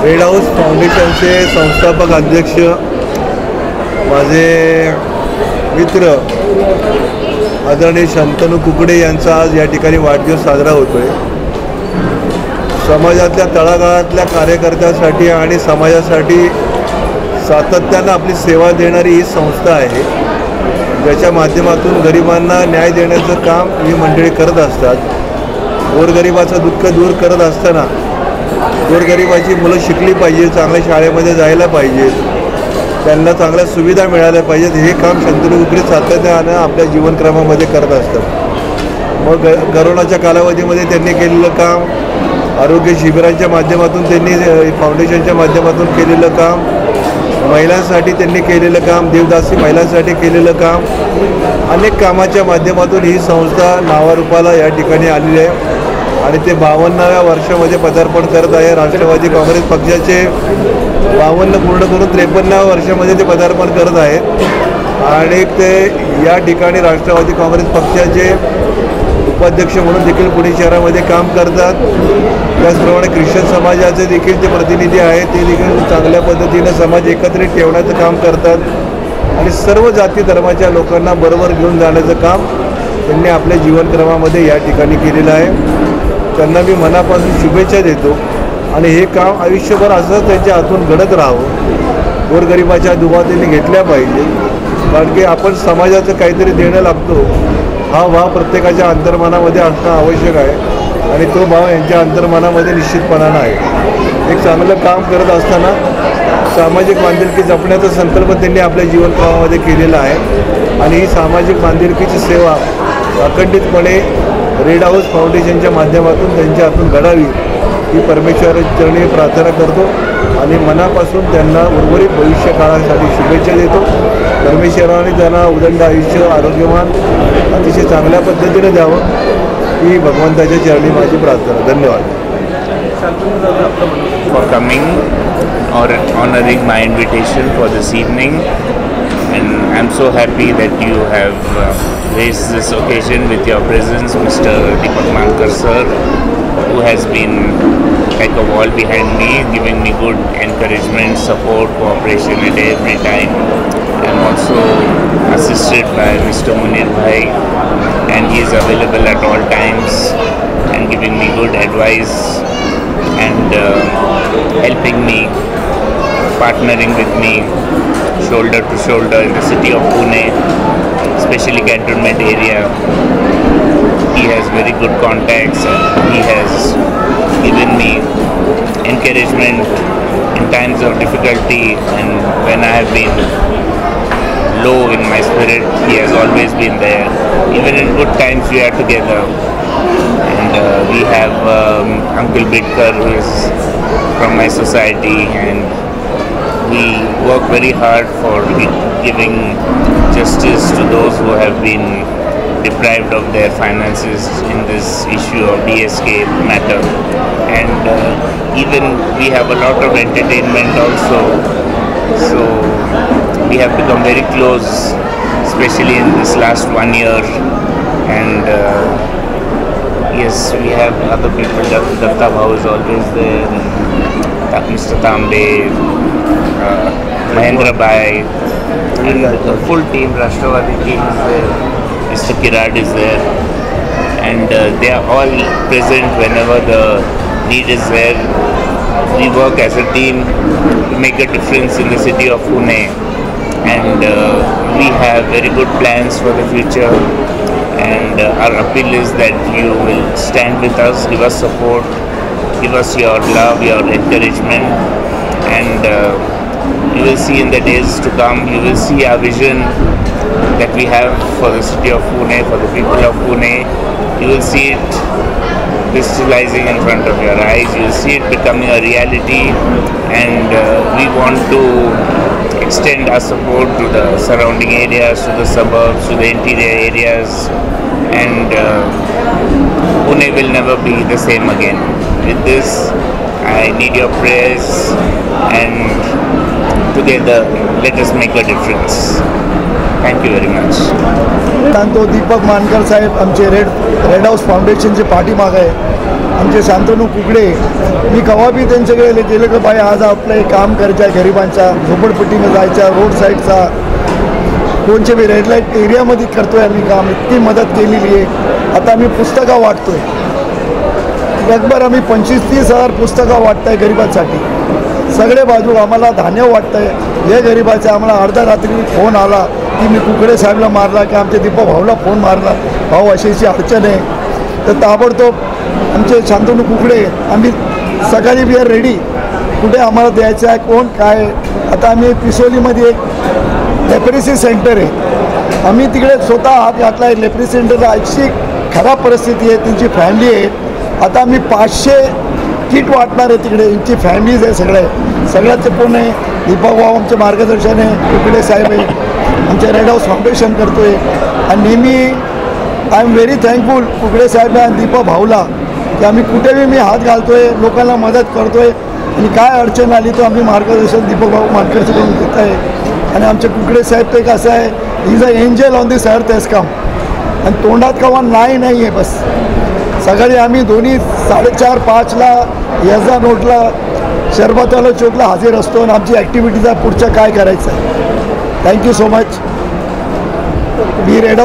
Red house फाउंडेशनचे संस्थापक अध्यक्ष माझे मित्र आदरणीय शंतनू कुकडे यांचा आज या ठिकाणी वाढदिवस साजरा होतोय। समाजातल्या तळागाळातल्या कार्यकर्त्यांसाठी आणि समाजासाठी सातत्यानं आपली सेवा देणारी ही संस्था आहे, ज्याच्या माध्यमातून गरिबांना न्याय देण्याचं काम ही मंडळी करत असतात। गोरगरिबाचं दुःख दूर करत असताना गोरगरिबाची मुलं शिकली पाहिजे, चांगल्या शाळेमध्ये जायला पाहिजेत, त्यांना चांगल्या सुविधा मिळाल्या पाहिजेत, हे काम शंतनू कुकडे सातत्यानं आपल्या जीवनक्रमामध्ये करत असतात। मग करोनाच्या कालावधीमध्ये त्यांनी केलेलं काम, आरोग्य शिबिरांच्या माध्यमातून त्यांनी फाउंडेशनच्या माध्यमातून केलेलं काम, महिलांसाठी त्यांनी केलेलं काम, देवदासी महिलांसाठी केलेलं काम, अनेक कामाच्या माध्यमातून ही संस्था नावारूपाला या ठिकाणी आलेली आहे आणि ते 52व्या वर्षामध्ये पदार्पण करत आहे। राष्ट्रवादी काँग्रेस पक्षाचे 52 पूर्ण करून 53व्या वर्षामध्ये ते पदार्पण करत आहेत आणि ते या ठिकाणी राष्ट्रवादी काँग्रेस पक्षाचे उपाध्यक्ष म्हणून देखील पुणे शहरामध्ये काम करतात। त्याचप्रमाणे ख्रिश्चन समाजाचे देखील ते प्रतिनिधी आहेत, ते देखील चांगल्या पद्धतीनं समाज एकत्रित ठेवण्याचं काम करतात आणि सर्व जाती धर्माच्या लोकांना बरोबर घेऊन जाण्याचं काम त्यांनी आपल्या जीवनक्रमामध्ये या ठिकाणी केलेलं आहे। त्यांना मी मनापासून शुभेच्छा देतो आणि हे काम आयुष्यभर असंच त्यांच्या हातून घडत राहावं। गोरगरिबाच्या दुवा त्यांनी घेतल्या पाहिजे, कारण की आपण समाजाचं काहीतरी देणं लागतो, हा भाव प्रत्येकाच्या अंतर्मनामध्ये असणं आवश्यक आहे आणि तो भाव यांच्या अंतर्मनामध्ये निश्चितपणानं आहे। एक चांगलं काम करत असताना सामाजिक बांधिलकी जपण्याचा संकल्प त्यांनी आपल्या जीवनक्रमामध्ये केलेला आहे आणि ही सामाजिक बांधिलकीची सेवा अखंडितपणे रेड हाऊस फाउंडेशनच्या माध्यमातून त्यांच्या हातून घडावी ही परमेश्वराचरणी प्रार्थना करतो आणि मनापासून त्यांना उर्वरित भविष्य काळासाठी शुभेच्छा देतो। परमेश्वराने त्यांना उदंड आयुष्य, आरोग्यवान, अतिशय चांगल्या पद्धतीने द्यावं ही भगवंताच्या चरणी माझी प्रार्थना। धन्यवाद for coming or honoring my invitation for this evening, and I'm so happy that you have graced this occasion with your presence, Mr. Deepak Mankar sir, who has been like a wall behind me, giving me good encouragement, support, cooperation at every time. I'm also assisted by Mr. Munir Bhai, and he is available at all times and giving me good advice and helping me, partnering with me shoulder to shoulder in the city of Pune, especially cantonment area. He has very good contacts and he has given me encouragement in times of difficulty, and when I have been low in my spirit, he has always been there. Even in good times we are together. And we have Uncle Bidkar, who is from my society, and we work very hard for giving justice to those who have been deprived of their finances in this issue of DSK matter. And even we have a lot of entertainment also, so we have become very close, especially in this last 1 year. And yes, we have other people. Datta Bhau is always there, and Mr. Tambe, Mahendra Bhai, and the full team, Rashtravadi team is there. Mr. Kirad is there, and they are all present whenever the need is there. We work as a team to make a difference in the city of Pune, and we have very good plans for the future. And our appeal is that you will stand with us, give us support, give us your love, your encouragement, and you will see in the days to come, you will see our vision that we have for the city of Pune, for the people of Pune. You will see it crystallizing in front of your eyes, you will see it becoming a reality, and we want to extend our support to the surrounding areas, to the suburbs, to the interior areas, and Pune will never be the same again. With this, I need your prayers, and together let us make a difference. Thank you very much. तो दीपक मानकर साहेब आमचे red house फाउंडेशनचे पाठीमागे आहे आमचे शांतनू कुकडे, मी कवा बी त्यांच्याकडे गेले की बाई आज आपलं एक काम करायचं आहे, गरिबांच्या झोपडपट्टीमध्ये जायच्या, रोड साईडचा कोणच्या बी रेड लाईट एरियामध्ये करतो आहे आम्ही काम, इतकी मदत केलेली आहे. आता आम्ही पुस्तकं वाटतो आहे, जगभर आम्ही 25-30 हजार पुस्तकं वाटत आहे गरिबांसाठी. सगळे बाजू आम्हाला धान्य वाटतं आहे. हे गरिबाचे आम्हाला अर्ध्या रात्री फोन आला की मी कुकडे साहेबला मारला, की आमच्या दीपक भाऊला फोन मारला, भाऊ अशी अडचण आहे. तर ताबडतोब आमचे शांतनू कुकडे, आम्ही सकाळी वी आर रेडी, कुठे आम्हाला द्यायचं आहे, कोण काय. आता आम्ही पिसोलीमध्ये एक लेप्रेसी सेंटर आहे, आम्ही तिकडे स्वतः हात घातला आहे. लेप्रेसी सेंटरला अशी खराब परिस्थिती आहे, त्यांची फॅमिली आहे. आता आम्ही 500 किट वाटणार आहे तिकडे, यांची फॅमिलीज आहे सगळ्याचे पूर्ण आहे. दीपक भाऊ आमचे मार्गदर्शन आहे, कुकडे साहेब आहे, आमच्या रेड हाऊस फाउंडेशन करतो आहे. आणि नेहमी I am very thankful Kukde Saheb आणि दीपक भाऊला, की आम्ही कुठेही मी हात घालतो आहे, लोकांना मदत करतो आहे. आणि काय अडचण आली तर आम्ही मार्गदर्शन दीपक भाऊ मार्गदर्शन करून देत आहे. आणि आमचे कुकडे साहेब ते कसं आहे, is a angel on this earth has come. आणि तोंडात कवा नाही आहे बस. सकाळी आम्ही दोन्ही 4:30-5ला याचा नोटला शरबतवाला चौकला हजर असतो आणि आमची ॲक्टिव्हिटीचा पुढच्या काय करायचं आहे. Thank you so much. मी रेड